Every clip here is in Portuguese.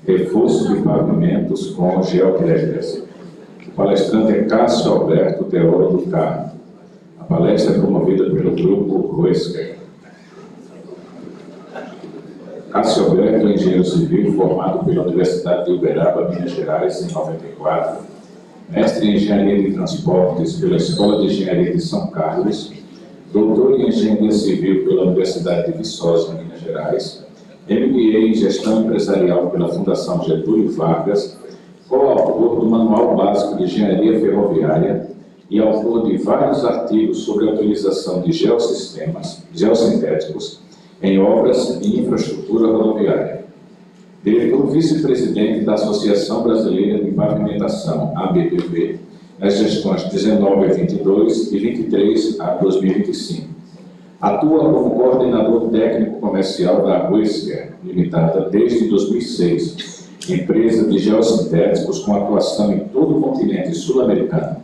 reforço de pavimentos com geotecas. O palestrante é Cássio Alberto Teólogo do Carmo. A palestra é promovida pelo grupo Ruesca. Cássio Alberto é engenheiro civil formado pela Universidade de Uberaba, Minas Gerais, em 94, mestre em engenharia de transportes pela Escola de Engenharia de São Carlos, doutor em engenharia civil pela Universidade de Viçosa, Minas Gerais, MBA em gestão empresarial pela Fundação Getúlio Vargas, coautor do Manual Básico de Engenharia Ferroviária e autor de vários artigos sobre a utilização de geossistemas geossintéticos em obras e infraestrutura rodoviária. Diretor vice-presidente da Associação Brasileira de Pavimentação, ABPP, nas gestões 19 a 22 e 23 a 2025. Atua como coordenador técnico comercial da Ruesca Limitada desde 2006, empresa de geossintéticos com atuação em todo o continente sul-americano,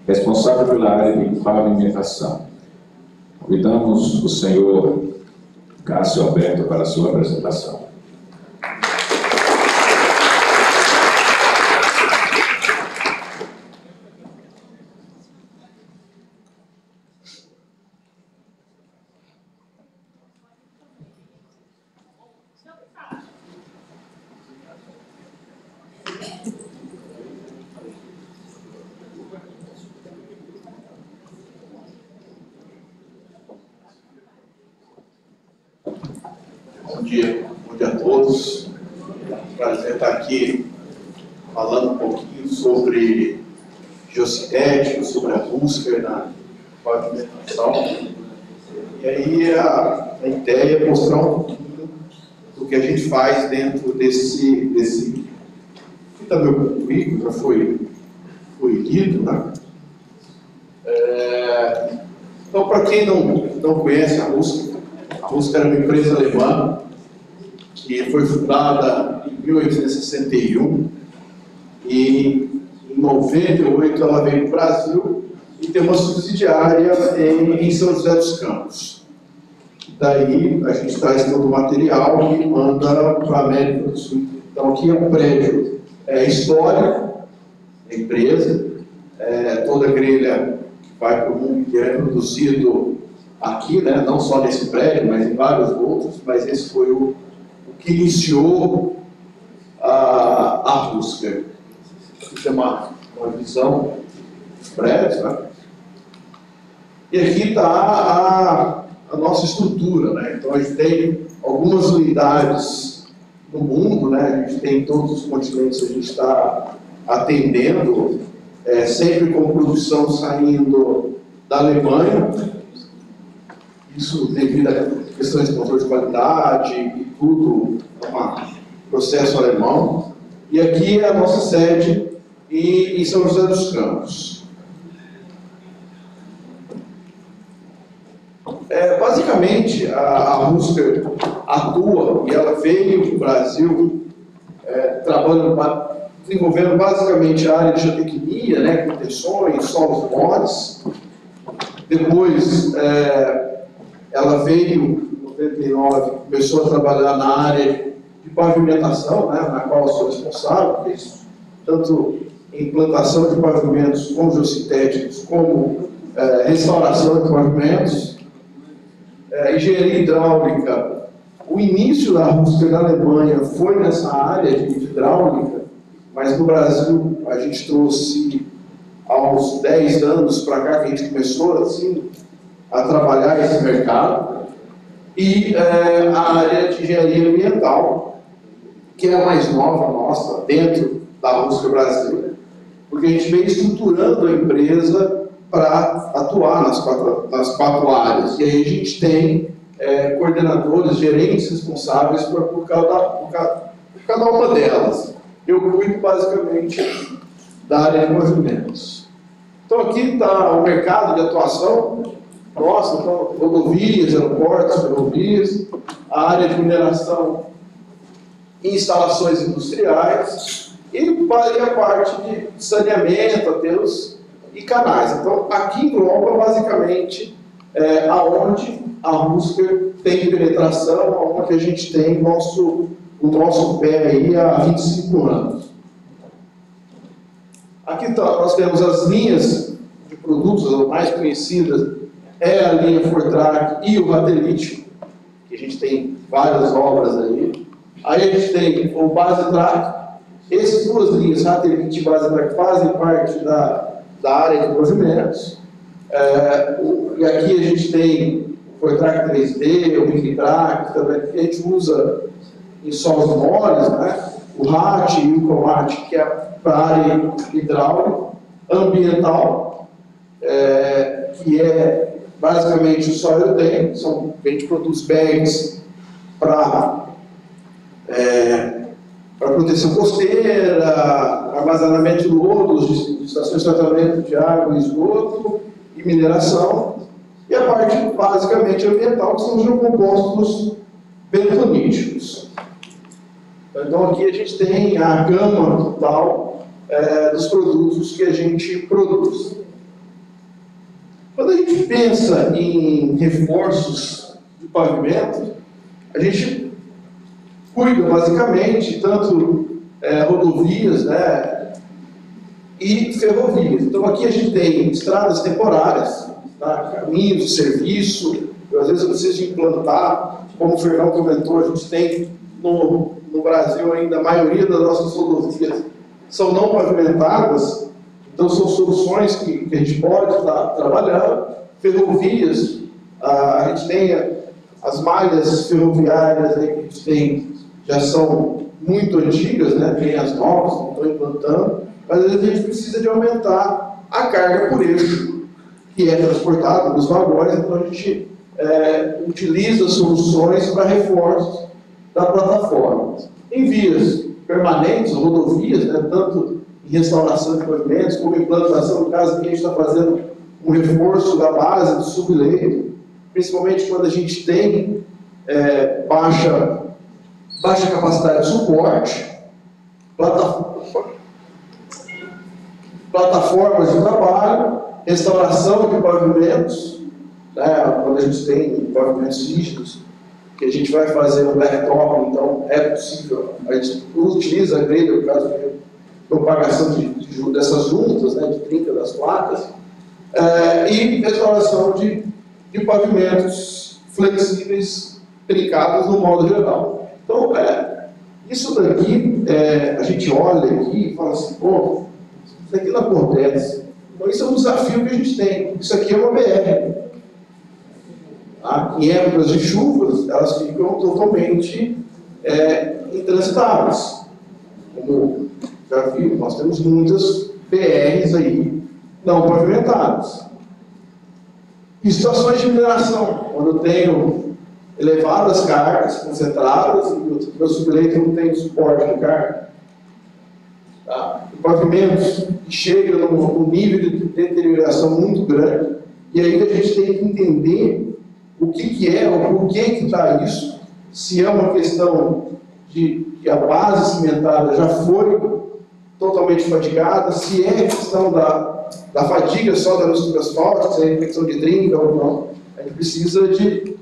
responsável pela área de pavimentação. Convidamos o senhor Cássio Alberto para a sua apresentação. Bom dia a todos. É um prazer estar aqui falando um pouquinho sobre geossintética, sobre a busca na pavimentação. E aí a ideia é mostrar um pouquinho do que a gente faz dentro desse aqui está meu currículo, já foi lido, né? Então, para quem não conhece a Ruesca era uma empresa alemã que foi fundada em 1861 e em 98 ela veio para o Brasil e tem uma subsidiária em São José dos Campos. Daí a gente traz todo o material e manda para a América do Sul. Então aqui é um prédio histórico da empresa, toda a grelha que vai para o mundo inteiro é produzido aqui, né, não só nesse prédio, mas em vários outros, mas esse foi o que iniciou a Ruesca. Aqui tem uma visão dos prédios, né? E aqui está a nossa estrutura, né? Então a gente tem algumas unidades no mundo, né? A gente tem todos os continentes, a gente está atendendo, sempre com produção saindo da Alemanha. Isso devido a questões de controle de qualidade e tudo, é um processo alemão. E aqui é a nossa sede em São José dos Campos. Basicamente, a Ruesca atua e ela veio para o Brasil desenvolvendo basicamente a área de geotecnia, né, contenções, solos moles. Depois, ela veio em 99, começou a trabalhar na área de pavimentação, né, na qual eu sou responsável, tanto implantação de pavimentos com geossintéticos, como restauração de pavimentos, engenharia hidráulica. O início da Ruesca na Alemanha foi nessa área de hidráulica, mas no Brasil a gente trouxe há uns 10 anos para cá que a gente começou assim a trabalhar esse mercado, e a área de engenharia ambiental, que é a mais nova nossa, dentro da Ruesca Brasil, porque a gente vem estruturando a empresa para atuar nas quatro áreas, e aí a gente tem coordenadores, gerentes responsáveis por cada uma delas. Eu cuido basicamente da área de movimentos. Então aqui está o mercado de atuação nossa, então, rodovias, aeroportos, ferrovias, a área de mineração e instalações industriais e a parte de saneamento, aterros e canais. Então aqui engloba basicamente aonde a Ruesca tem penetração, aonde a gente tem nosso o nosso pé aí há 25 anos. Aqui nós temos as linhas de produtos, as mais conhecidas é a linha Fortrac e o Ratelite, que a gente tem várias obras aí. Aí a gente tem o Basetrac. Essas duas linhas, Ratelite e Basetrac, fazem parte da área de provimentos. E aqui a gente tem o Fortrac 3D, o Mictrac, também, que a gente usa em solos moles, né? O RAT e o Comat, que é para a área hidráulica, ambiental, que é basicamente o soil tank, a gente produz bags para proteção costeira, armazenamento de lodos, de estações de tratamento de água e esgoto e mineração, e a parte basicamente ambiental, que são os compostos bentoníticos. Então aqui a gente tem a gama total dos produtos que a gente produz. Quando a gente pensa em reforços de pavimento, a gente cuida basicamente tanto rodovias, né, e ferrovias. Então aqui a gente tem estradas temporárias, tá, caminhos de serviço. Às vezes eu preciso implantar, como o Fernão comentou, a gente tem no Brasil ainda a maioria das nossas rodovias são não pavimentadas, então são soluções que a gente pode estar trabalhando. Ferrovias, a gente tem as malhas ferroviárias aí que a gente tem, já são muito antigas, né? Tem as novas que estão implantando, mas às vezes a gente precisa de aumentar a carga por eixo, que é transportada nos vagões, então a gente utiliza soluções para reforços da plataforma. Em vias permanentes, rodovias, né, tanto em restauração de pavimentos, como implantação, no caso aqui a gente está fazendo um reforço da base do subleito, principalmente quando a gente tem baixa capacidade de suporte, plataformas de trabalho, restauração de pavimentos, né, quando a gente tem pavimentos rígidos, que a gente vai fazer um blacktop, então é possível, a gente utiliza a grelha, no caso de propagação dessas juntas, né, de trinca das placas, e restauração de pavimentos flexíveis, trincados no modo geral. Então, isso daqui, a gente olha aqui e fala assim, pô, isso aqui não acontece. Então, isso é um desafio que a gente tem. Isso aqui é uma BR. Em épocas de chuvas, elas ficam totalmente intransitáveis. Como já viu, nós temos muitas BRs aí não pavimentadas. E situações de mineração, quando eu tenho elevadas cargas concentradas e o meu subleito não tem suporte de carga. Tá? Pavimentos que chegam num nível de deterioração muito grande, e aí a gente tem que entender o que é, o porquê que está isso, se é uma questão de que a base cimentada já foi totalmente fatigada, se é questão da fadiga só da mistura asfáltica, se é infecção de trinca ou não. A gente precisa de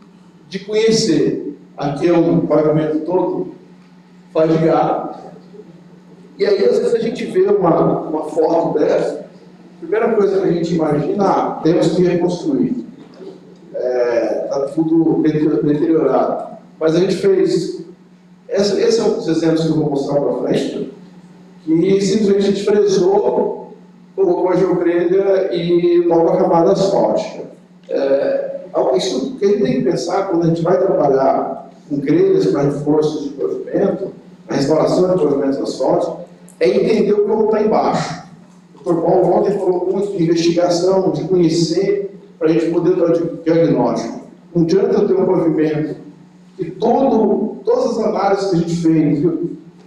conhecer. Aqui é um pavimento todo fadigado. E aí, às vezes, a gente vê uma foto dessa, a primeira coisa que a gente imagina, temos que reconstruir. Está tudo deteriorado. Mas a gente fez... Esse é um dos exemplos que eu vou mostrar para frente, que simplesmente a gente fresou, colocou a geogrelha e nova camada asfáltica. Isso que a gente tem que pensar quando a gente vai trabalhar com grelhas para reforços de pavimento, a restauração de pavimentos asfálticos, é entender o que está embaixo. O Dr. Paulo ontem falou muito de investigação, de conhecer, para a gente poder dar diagnóstico. Não adianta eu ter um pavimento que todas as análises que a gente fez,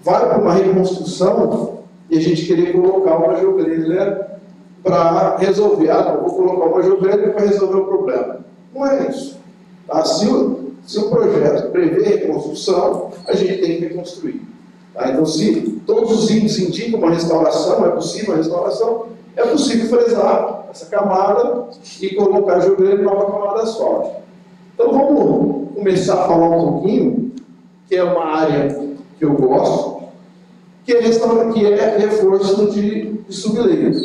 vai para uma reconstrução e a gente querer colocar uma geogrelha para resolver. Não, vou colocar uma geogrelha para resolver o problema. Não é isso. Tá? Se o projeto prevê reconstrução, a gente tem que reconstruir. Tá? Então, se todos os índices indicam uma restauração, é possível a restauração, é possível fresar essa camada e colocar a geogrelha em nova camada asfáltica. Então, vamos começar a falar um pouquinho, que é uma área que eu gosto, que é reforço de subleito,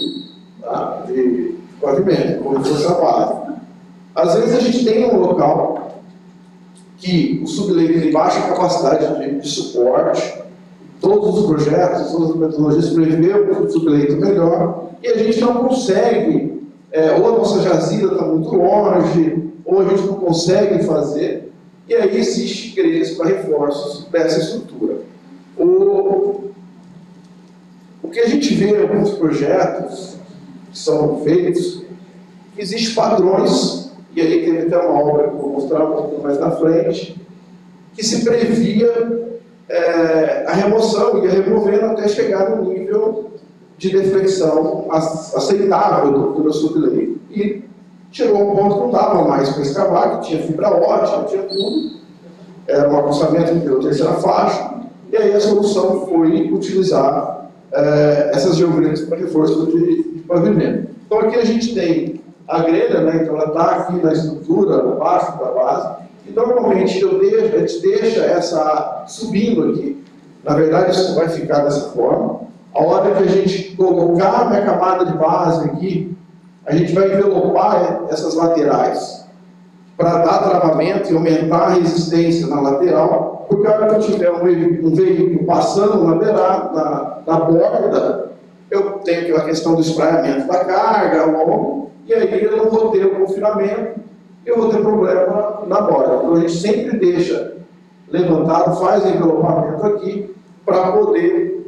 tá? De pavimento, como reforço da base. Às vezes a gente tem um local que o subleito tem baixa capacidade de suporte, todos os projetos, todas as metodologias prevêem um subleito melhor, e a gente não consegue, ou a nossa jazida está muito longe, ou a gente não consegue fazer, e aí existe igrejas para reforços dessa estrutura. O que a gente vê em alguns projetos que são feitos, existem padrões, e aí teve até uma obra que eu vou mostrar um pouco mais na frente, que se previa a remoção, ia removendo até chegar no nível de deflexão aceitável do subleito. E chegou a um ponto que não dava mais para escavar, que tinha fibra ótica, tinha tudo, era um acostamento pela terceira faixa, e aí a solução foi utilizar essas geogredas para reforço de pavimento. Então aqui a gente tem a grelha, né? Então ela está aqui na estrutura, abaixo da base, e normalmente a gente deixa essa subindo aqui. Na verdade isso vai ficar dessa forma. A hora que a gente colocar a minha camada de base aqui, a gente vai envelopar essas laterais para dar travamento e aumentar a resistência na lateral, porque a hora que eu tiver um veículo passando na borda, eu tenho aquela questão do espraiamento da carga ao longo, e aí eu não vou ter o confinamento, eu vou ter problema na borda. Então a gente sempre deixa levantado, faz envelopamento aqui, para poder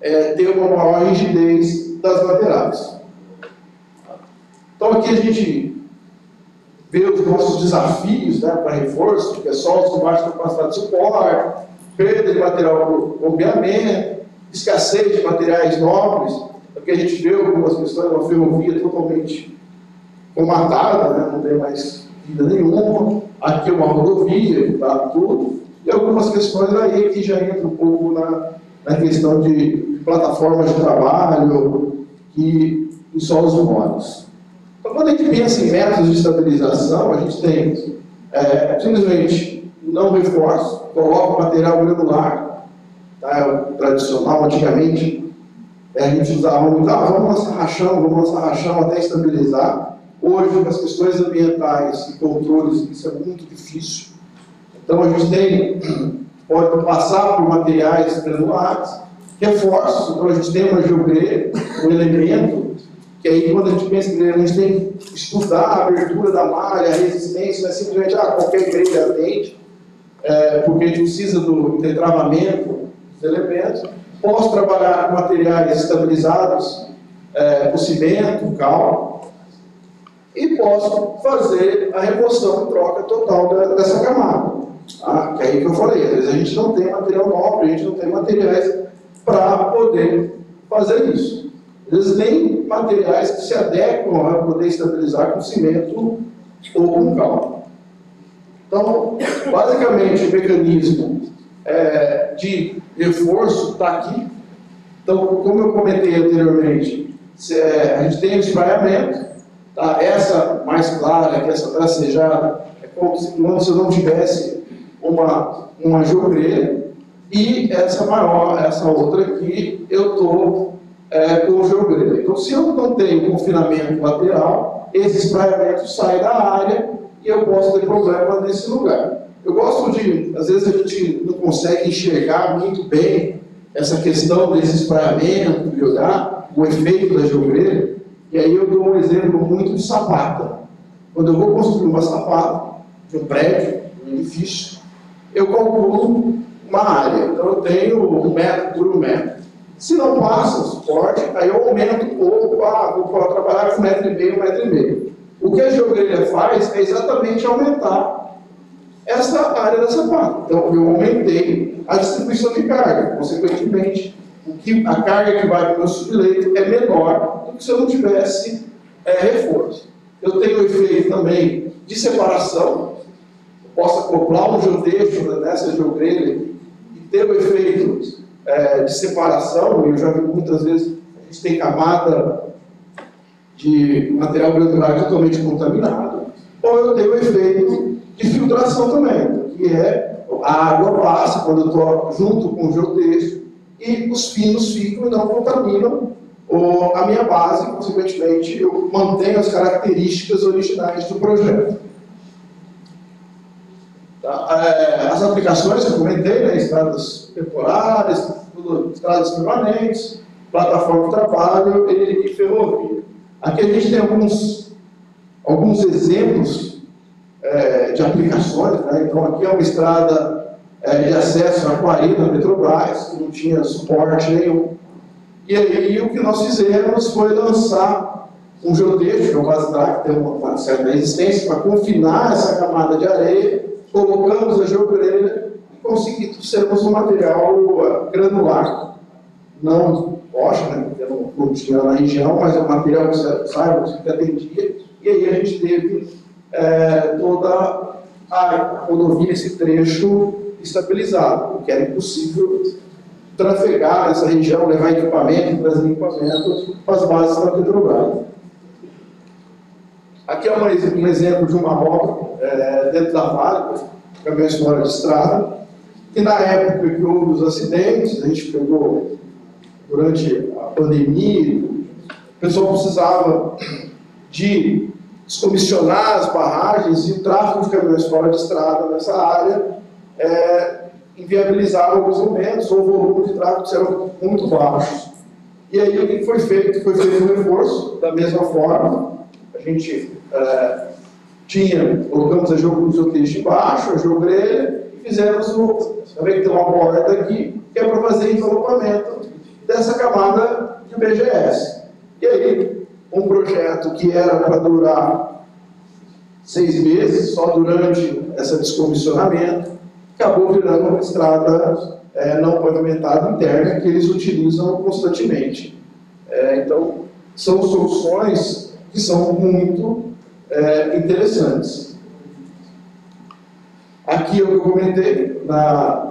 ter uma maior rigidez das laterais. Então aqui a gente vê os nossos desafios, né, para reforço, que é solos com baixa capacidade de suporte, perda de material por bombeamento, escassez de materiais nobres, porque a gente vê algumas questões, uma ferrovia totalmente formatada, né, não tem mais vida nenhuma, aqui é uma rodovia, tá, tudo, e algumas questões aí que já entram um pouco na questão de plataformas de trabalho e solos moles. Então, quando a gente pensa em métodos de estabilização, a gente tem simplesmente não reforço, coloca material granular, tá? É o tradicional. Antigamente a gente usava muito, vamos lançar rachão até estabilizar. Hoje, com as questões ambientais e controles, isso é muito difícil. Então a gente pode passar por materiais granulares, reforços. Então a gente tem uma geogrelha, um elemento, que aí quando a gente pensa em grelha, a gente tem que estudar a abertura da malha, a resistência, não é simplesmente qualquer grelha atende, porque a gente precisa do travamento dos elementos. Posso trabalhar com materiais estabilizados, com cimento, cal, e posso fazer a remoção e troca total dessa camada. Que é aí que eu falei, às vezes a gente não tem material nobre, a gente não tem materiais para poder fazer isso. Às vezes tem materiais que se adequam a poder estabilizar com cimento ou com cal. Então, basicamente, o mecanismo de reforço está aqui. Então, como eu comentei anteriormente, a gente tem o espraiamento, tá? Essa mais clara, que essa tracejada, é como se eu não tivesse uma geogrelha, e essa maior, essa outra aqui, eu estou com geogrelha. Então, se eu não tenho confinamento lateral, esse espraiamento sai da área e eu posso ter problema nesse lugar. Eu gosto às vezes a gente não consegue enxergar muito bem essa questão desse espraiamento e olhar o efeito da geogrelha, e aí eu dou um exemplo muito de sapata. Quando eu vou construir uma sapata de um prédio, um edifício, eu calculo uma área. Então eu tenho 1 metro por 1 metro. Se não passa o suporte, aí eu aumento um pouco, vou trabalhar com 1,5 metro, 1,5 metro. O que a geogrelha faz é exatamente aumentar essa área da sapata. Então eu aumentei a distribuição de carga. Consequentemente, a carga que vai para o meu subleito é menor do que se eu não tivesse reforço. Eu tenho o efeito também de separação. Eu posso acoplar um geodejo nessa geogrelha e ter o efeito de separação. Eu já vi muitas vezes, a gente tem camada de material granular totalmente contaminado, ou eu tenho o efeito de filtração também, que é a água passa quando eu estou junto com o geotexto e os finos ficam e não contaminam a minha base, e, consequentemente, eu mantenho as características originais do projeto. As aplicações que eu comentei, né, estradas temporárias, estradas permanentes, plataforma de trabalho e ferrovia. Aqui a gente tem alguns exemplos de aplicações, né? Então aqui é uma estrada de acesso a Aquari da Petrobras, que não tinha suporte nenhum. E aí o que nós fizemos foi lançar um geotexto, que é o Basdra, que tem uma certa resistência, para confinar essa camada de areia, colocamos a geogrelha e conseguimos um material granular, não rocha, né, porque não tinha na região, mas é um material que saiba que atendia, e aí a gente teve toda a rodovia, esse trecho estabilizado, porque era impossível trafegar nessa região, levar equipamento, trazer equipamento para as bases da Petrobras. Aqui é um exemplo de uma obra dentro da Vale, caminhões fora de estrada, que na época que houve os acidentes, a gente pegou durante a pandemia, o pessoal precisava de descomissionar as barragens e o tráfego de caminhões fora de estrada nessa área inviabilizava alguns momentos, ou o volume de tráfego eram muito baixos. E aí o que foi feito? Foi feito um reforço, da mesma forma, a gente colocamos a geotexto embaixo, a geogrelha, e fizemos também tem uma borda aqui, que é para fazer envelopamento dessa camada de BGS. E aí, um projeto que era para durar 6 meses, só durante esse descomissionamento, acabou virando uma estrada não pavimentada interna que eles utilizam constantemente. Então, são soluções que são muito interessantes. Aqui é o que eu comentei,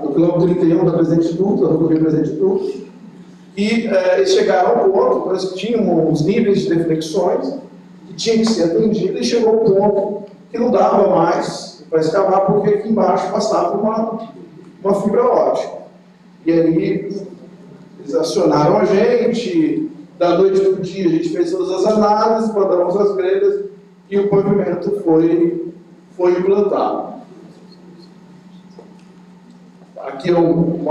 no quilômetro 31 da Presidente Dutra, da rodovia Presidente Dutra, e eles chegaram ao ponto, nós tínhamos níveis de deflexões que tinham que ser atendidos, e chegou ao ponto que não dava mais para escavar, porque aqui embaixo passava uma fibra ótica. E aí eles acionaram a gente, da noite para o dia a gente fez todas as análises, mandamos as grelhas e o pavimento foi implantado. Aqui é um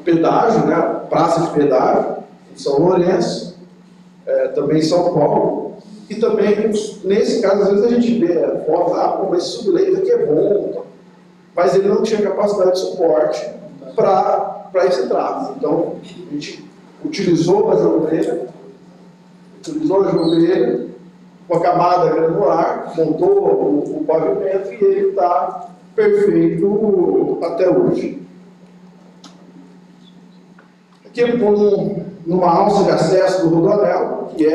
pedágio, né? Praça de pedágio, em São Lourenço, também em São Paulo, e também, nesse caso, às vezes a gente vê foto, mas esse subleito aqui é bom, mas ele não tinha capacidade de suporte para esse tráfego. Então, a gente utilizou a geogrelha com a camada granular, montou o pavimento e ele está perfeito até hoje. Aqui numa alça de acesso do Rodoanel, que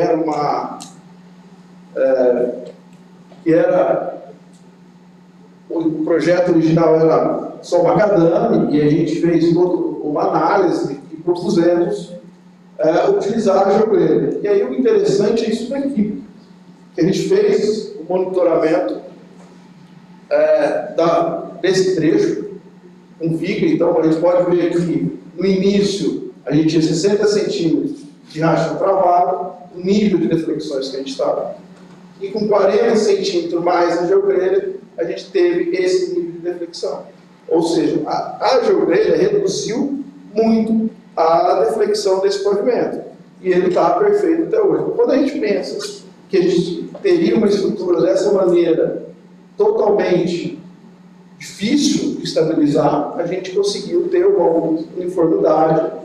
o projeto original era só macadame, e a gente fez toda uma análise e propusemos utilizar a geogrelha. E aí o interessante é isso daqui, que a gente fez o monitoramento desse trecho, com viga. Então a gente pode ver que no início a gente tinha 60 centímetros de racha travado, o nível de deflexões que a gente estava. E com 40 centímetros mais a geogrelha, a gente teve esse nível de deflexão. Ou seja, a geogrelha reduziu muito a deflexão desse pavimento. E ele está perfeito até hoje. Quando a gente pensa que a gente teria uma estrutura dessa maneira totalmente difícil de estabilizar, a gente conseguiu ter uma uniformidade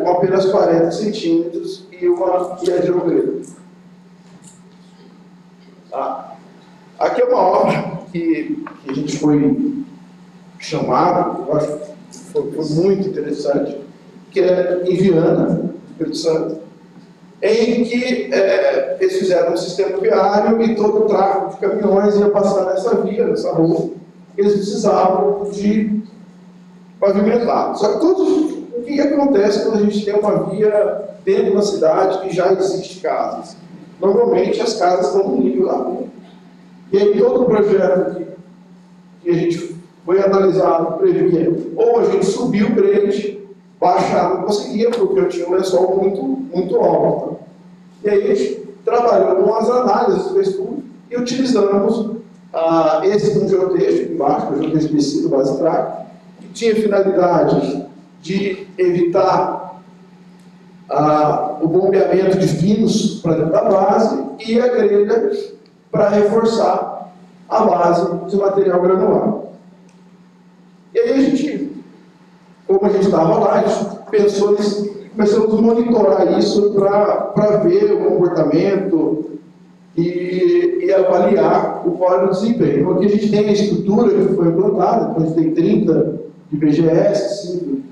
com apenas 40 centímetros e a geogrelha. Aqui é uma obra que a gente foi chamado, eu acho que foi muito interessante, que é em Viana, Espírito Santo, em que eles fizeram um sistema viário e todo o tráfego de caminhões ia passar nessa via, nessa rua, eles precisavam de pavimentar. Só que o que acontece quando a gente tem uma via dentro da cidade que já existe casas? Normalmente as casas estão no nível da rua. E aí todo o projeto que a gente foi analisado, previa, ou a gente subiu o grade, baixar não conseguia, porque eu tinha um lençol muito alto. E aí a gente trabalhou com as análises do estudo e utilizamos esse um geotexto aqui embaixo, o geotexto descido base track, que tinha finalidade de evitar o bombeamento de finos para dentro da base e a grelha para reforçar a base de material granular. E aí a gente, como a gente estava lá, a gente pensou começamos a monitorar isso para ver o comportamento e avaliar qual era o desempenho. Então, aqui a gente tem a estrutura que foi implantada, então a gente tem 30 de BGS, 5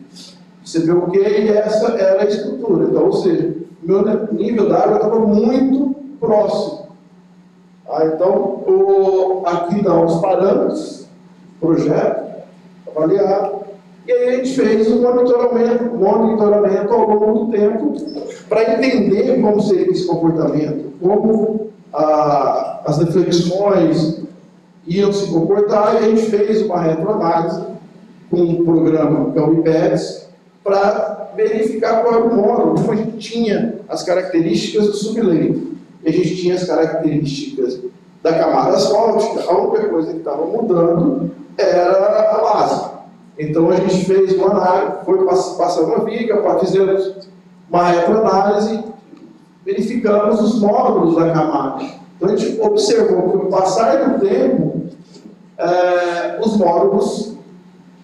de CBUQ, e essa era a estrutura. Então, ou seja, o meu nível d'água estava muito próximo. Então, aqui dá os parâmetros, projeto, avaliado, e aí a gente fez um monitoramento ao longo do tempo para entender como seria esse comportamento, como as reflexões iam se comportar, e a gente fez uma retroanálise com um programa que é o IPEDS para verificar qual era o módulo, como a gente tinha as características do subleito, e a gente tinha as características da camada asfáltica. A única coisa que estava mudando era a base. Então a gente fez uma análise, foi passando uma viga, fizemos uma retroanálise, verificamos os módulos da camada. Então a gente observou que, com o passar do tempo, os módulos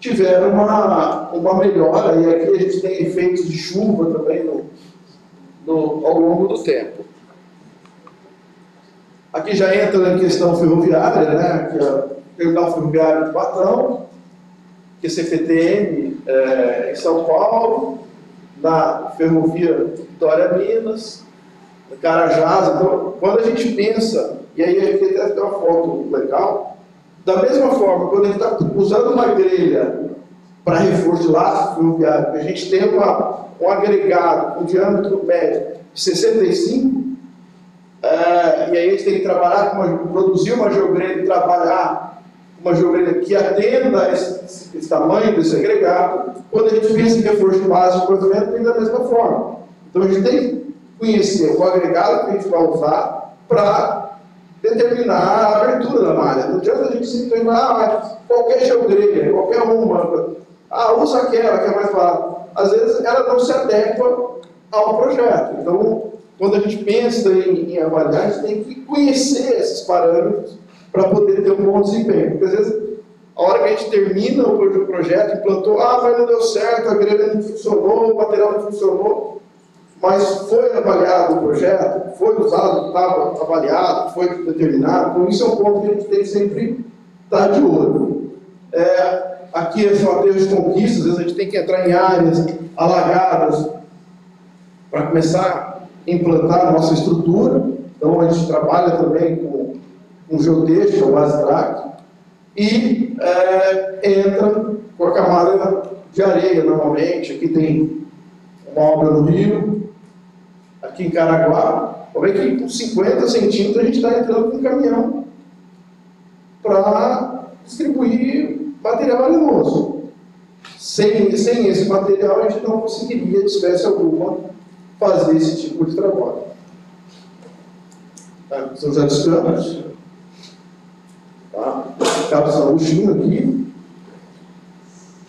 tiveram uma melhora, e aqui a gente tem efeitos de chuva também ao longo do tempo. Aqui já entra na questão ferroviária, né? Que é o terminal ferroviário de Patão, que é CPTM em São Paulo, na ferrovia Vitória Minas, Carajás. Então, quando a gente pensa, e aí aqui até tem uma foto legal, da mesma forma, quando a gente está usando uma grelha para reforço de laço ferroviário, a gente tem um agregado com diâmetro médio de 65, e aí a gente tem que trabalhar, produzir uma geogrelha e trabalhar uma geogrelha que atenda esse tamanho desse agregado. Quando a gente pensa em reforço de base de comprimento, tem da mesma forma. Então a gente tem que conhecer o agregado que a gente vai usar para determinar a abertura da malha. Não adianta a gente simplesmente qualquer geogrelha, qualquer uma, usa aquela que é mais barata. Às vezes ela não se adequa ao projeto. Então, quando a gente pensa em avaliar, a gente tem que conhecer esses parâmetros para poder ter um bom desempenho. Porque às vezes, a hora que a gente termina o projeto, implantou, mas não deu certo, a grelha não funcionou, o material não funcionou, mas foi avaliado o projeto, foi usado, estava avaliado, foi determinado. Então isso é um ponto que a gente tem que sempre estar de olho. Aqui são aterros de conquista, às vezes a gente tem que entrar em áreas alagadas para começar a implantar a nossa estrutura. Então a gente trabalha também com geotexto, a base track, e entra com a camada de areia normalmente. Aqui tem uma obra no Rio, aqui em Caraguá. Como é que com 50 centímetros a gente está entrando com um caminhão para distribuir material arenoso. Sem esse material a gente não conseguiria, de espécie alguma, fazer esse tipo de trabalho. São José dos Campos. Cabo São Agostinho aqui.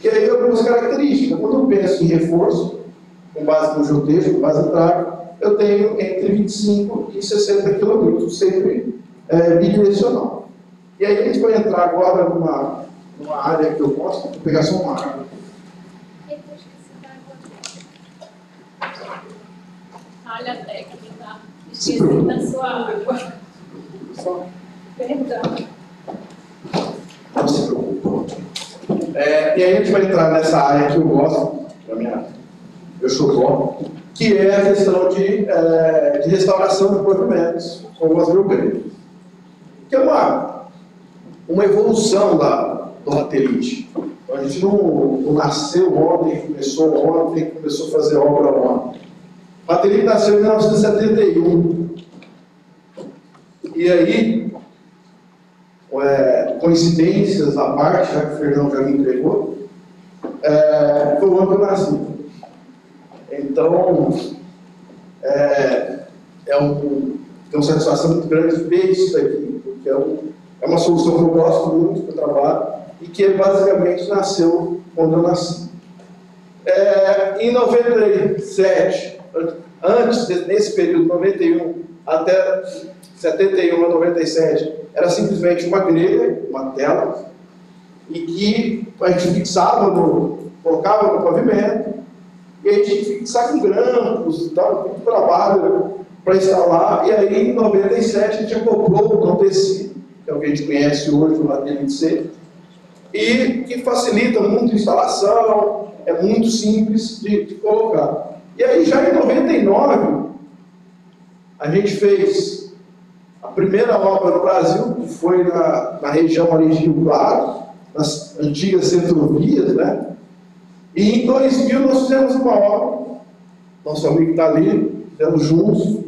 E aí algumas características. Quando eu penso em reforço, com base no geotexto, com base no trago, eu tenho entre 25 e 60 km, sempre bidirecional. E aí a gente vai entrar agora numa área que eu gosto, vou pegar só uma água. Olha a técnica, esqueci da sua água. Perdão. Não se preocupe. E aí a gente vai entrar nessa área que eu gosto, eu xodó, que é a questão de restauração de pavimentos, como as geográficas. Que é uma evolução do Ratelite. Então, a gente não nasceu ontem, começou a fazer obra ontem. O Ratelite nasceu em 1971. E aí, coincidências à parte, já que o Fernando já me entregou, foi o ano que eu nasci. Então, tem uma satisfação muito grande ver isso daqui, porque é uma solução que eu gosto muito do trabalho e que basicamente nasceu quando eu nasci. Em 97, nesse período, 91 até 71 a 97, era simplesmente uma grelha, uma tela, e que a gente fixava, colocava no pavimento, e a gente tinha que fixar com grampos, dava muito trabalho para instalar, e aí em 97 a gente acoplou o não-tecido, que é o que a gente conhece hoje, o Ratelite C, e que facilita muito a instalação, é muito simples de colocar. E aí já em 99, a gente fez a primeira obra no Brasil, que foi na região ali de Rio Claro, nas antigas centrovias, né? E em 2000 nós fizemos uma obra, nosso amigo está ali, fizemos juntos,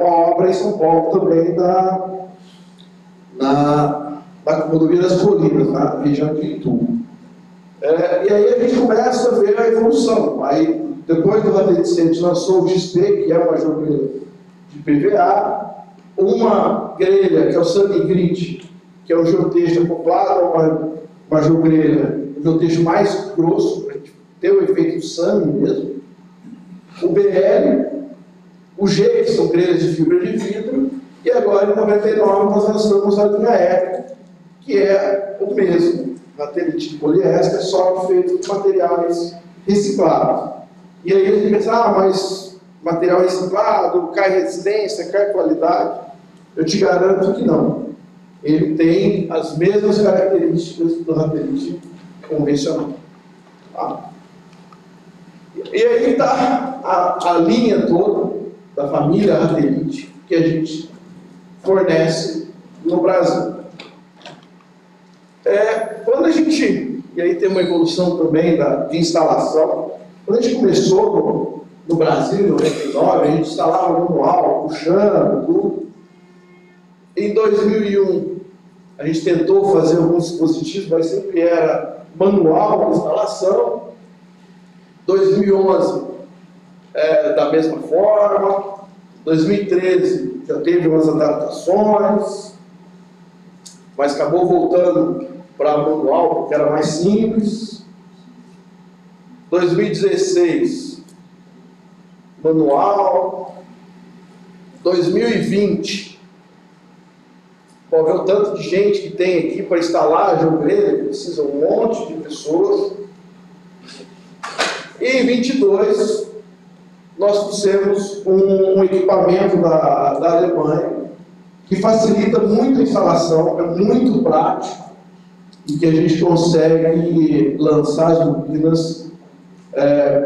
uma obra em São Paulo também, na rodovia das Colinas, na região de Itu. E aí a gente começa a ver a evolução. Aí, depois do Ratelite C, a gente lançou o XP, que é uma jogreira de PVA, uma grelha, que é o Sunny Grid, que é o geotexto acoplado a uma jogreira, um geotexto mais grosso, para a gente ter o efeito Sunny mesmo. O BL, o G, que são grelhas de fibra de vidro, e agora em 99 nós lançamos a linha E, que é o mesmo, Ratelite de poliéster, só que feito de materiais reciclados. E aí a gente pensa, mas material reciclado, cai resistência, cai qualidade. Eu te garanto que não. Ele tem as mesmas características do Ratelite convencional. Tá? E aí está a linha toda da família Ratelite que a gente fornece no Brasil. Quando a gente, e aí tem uma evolução também de instalação, quando a gente começou no Brasil, em 99, a gente instalava manual, puxando, tudo. Em 2001, a gente tentou fazer alguns dispositivos, mas sempre era manual de instalação. 2011, da mesma forma. 2013, já teve umas adaptações, mas acabou voltando para manual, porque era mais simples. 2016, manual. 2020, pode ver o tanto de gente que tem aqui para instalar a jogreira, que precisa um monte de pessoas. E em 22, nós trouxemos um equipamento da Alemanha, que facilita muito a instalação, é muito prático, e que a gente consegue lançar as turbinas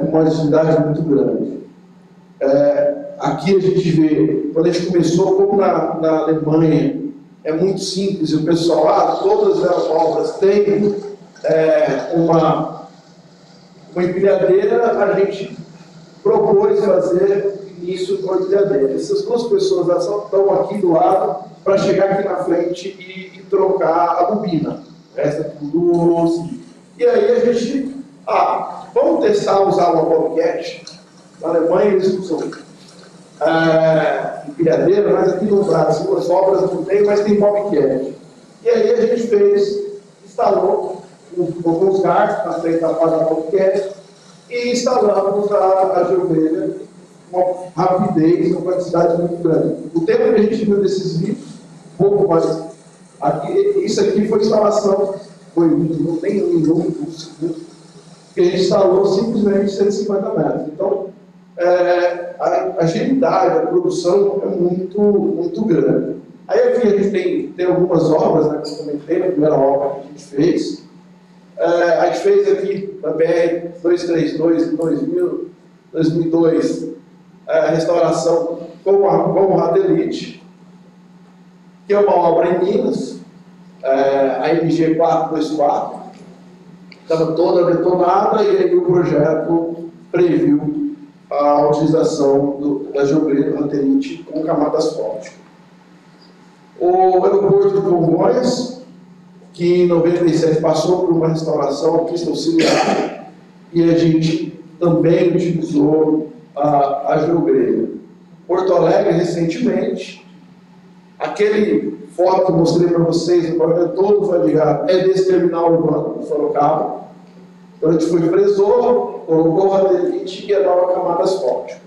com uma agilidade muito grande. Aqui a gente vê, quando a gente começou, como na Alemanha, é muito simples, e o pessoal, todas as obras têm uma empilhadeira, a gente propôs fazer isso com a empilhadeira. Essas duas pessoas estão aqui do lado para chegar aqui na frente e trocar a bobina. Resta tudo assim. E aí a gente, vamos testar usar uma bobcat. Na Alemanha eles usam empilhadeira, mas aqui no Brasil as obras não tem, mas tem bobcat. E aí a gente instalou alguns garfos na frente da parte da bobcat e instalamos a jogreira com uma rapidez, uma quantidade muito grande. O tempo que a gente viu desses vídeos, pouco mais. Isso aqui foi instalação, foi nem um minuto, um segundo, que a gente instalou simplesmente 150 metros. Então, a agilidade, a produção é muito, muito grande. Aí aqui a gente tem algumas obras, né, que eu comentei, a primeira obra que a gente fez. A gente fez aqui na BR-232 em 2002, a restauração com o Ratelite, que é uma obra em Minas, a MG 424, estava toda detonada, e aí o projeto previu a utilização da jogreira do Ratelite com camada asfáltica. O aeroporto de Congonhas, que em 97 passou por uma restauração, pista auxiliar, e a gente também utilizou a geogrelha. Porto Alegre, recentemente, aquele foto que eu mostrei para vocês, o projeto todo foi ligado, é desse terminal urbano do Sorocaba. Então a gente foi fresor, colocou o ratelite e a nova camada asfáltica.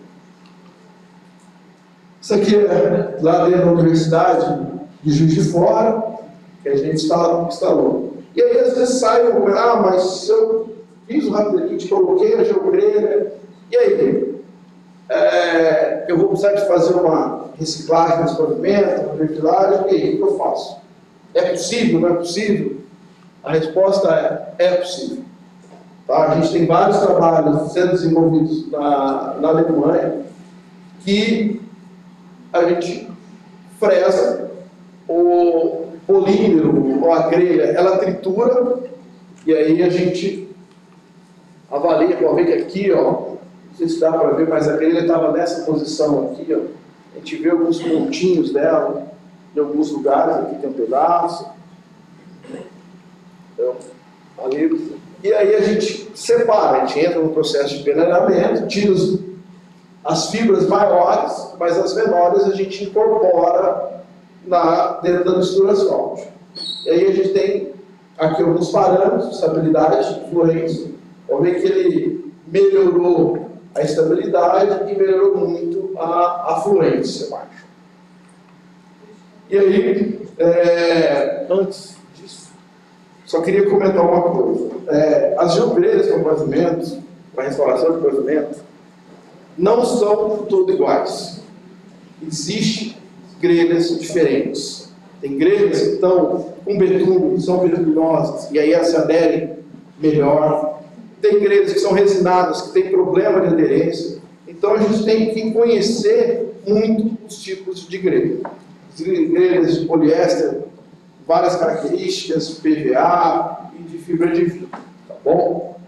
Isso aqui é lá dentro da Universidade de Juiz de Fora, que a gente instalou. E aí às vezes sai um, mas se eu fiz o ratelite, coloquei a geogrelha, e aí? Eu vou precisar de fazer uma reciclagem desse pavimento, uma perfilagem, e aí, o que eu faço? É possível, não é possível? A resposta é possível. Tá? A gente tem vários trabalhos sendo desenvolvidos na Alemanha que a gente fresa o polímero ou a grelha, ela tritura, e aí a gente avalia, pode ver que aqui, ó, não sei se dá para ver, mas a grelha estava nessa posição aqui, ó. A gente vê alguns pontinhos dela, em alguns lugares, aqui tem um pedaço. Então, ali, e aí a gente separa, a gente entra no processo de peneiramento, tira as fibras maiores, mas as menores a gente incorpora dentro da mistura asfáltica. E aí a gente tem aqui alguns parâmetros, estabilidade, fluência. Vamos ver que ele melhorou a estabilidade e melhorou muito a fluência. E aí, antes disso, só queria comentar uma coisa. As geogrelhas para pavimento, para restauração de pavimento, não são todas iguais. Existem grelhas diferentes. Tem grelhas que estão com betume, que são betuminosas, e aí elas se aderem melhor. Tem grelhas que são resinadas, que têm problema de aderência. Então a gente tem que conhecer muito os tipos de grelha. As grelhas de poliéster, várias características, PVA e de fibra de vidro, tá bom?